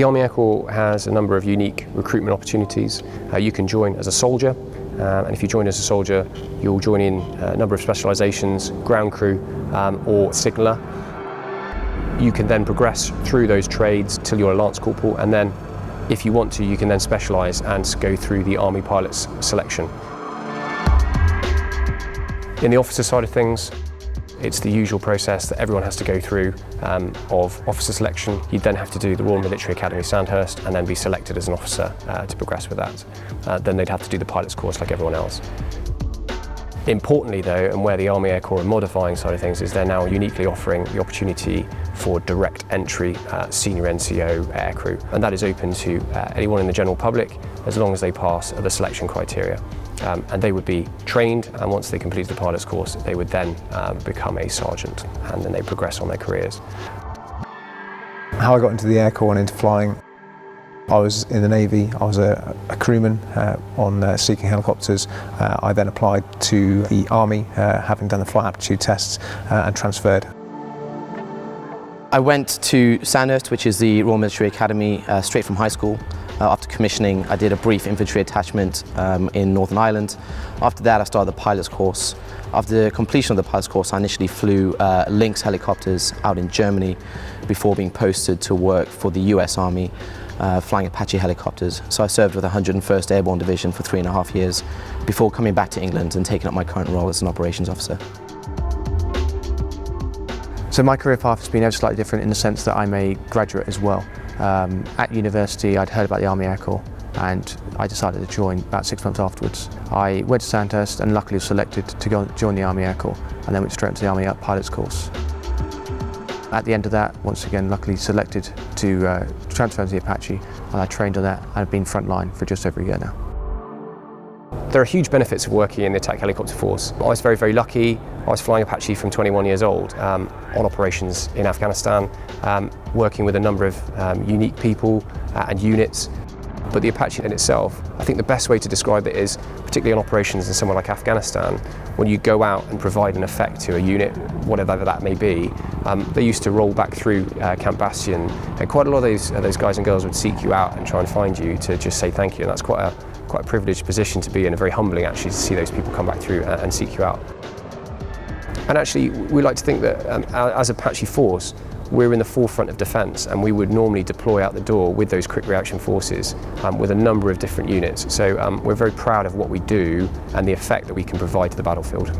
The Army Air Corps has a number of unique recruitment opportunities. You can join as a soldier, and if you join as a soldier, you'll join in a number of specialisations, ground crew or signaller. You can then progress through those trades till you're a Lance Corporal, and then if you want to, you can then specialise and go through the Army Pilots selection. In the officer side of things, it's the usual process that everyone has to go through of officer selection. You'd then have to do the Royal Military Academy Sandhurst and then be selected as an officer to progress with that. Then they'd have to do the pilot's course like everyone else. Importantly though, and where the Army Air Corps are modifying side of things, is they're now uniquely offering the opportunity for direct entry senior NCO aircrew, and that is open to anyone in the general public as long as they pass the selection criteria. And they would be trained, and once they complete the pilot's course, they would then become a sergeant, and then they progress on their careers. How I got into the Air Corps and into flying, I was in the Navy. I was a crewman on Seeking helicopters. I then applied to the Army, having done the flight aptitude tests, and transferred. I went to Sandhurst, which is the Royal Military Academy, straight from high school. After commissioning, I did a brief infantry attachment in Northern Ireland. After that, I started the pilot's course. After the completion of the pilot's course, I initially flew Lynx helicopters out in Germany before being posted to work for the US Army, flying Apache helicopters. So I served with the 101st Airborne Division for 3.5 years before coming back to England and taking up my current role as an operations officer. So my career path has been ever slightly different in the sense that I'm a graduate as well. At university, I'd heard about the Army Air Corps and I decided to join about 6 months afterwards. I went to Sandhurst and luckily was selected to go join the Army Air Corps, and then went straight into the Army Pilots course. At the end of that, once again luckily selected to transfer to the Apache, and I trained on that and I've been frontline for just over a year now. There are huge benefits of working in the attack helicopter force. I was very, very lucky. I was flying Apache from 21 years old on operations in Afghanistan, working with a number of unique people and units. But the Apache in itself, I think the best way to describe it is, particularly on operations in somewhere like Afghanistan, when you go out and provide an effect to a unit, whatever that may be, they used to roll back through Camp Bastion, and quite a lot of those guys and girls would seek you out and try and find you to just say thank you, and that's quite a privileged position to be in, and very humbling actually to see those people come back through and seek you out. And actually we like to think that as Apache Force, we're in the forefront of defence, and we would normally deploy out the door with those quick reaction forces with a number of different units. So we're very proud of what we do and the effect that we can provide to the battlefield.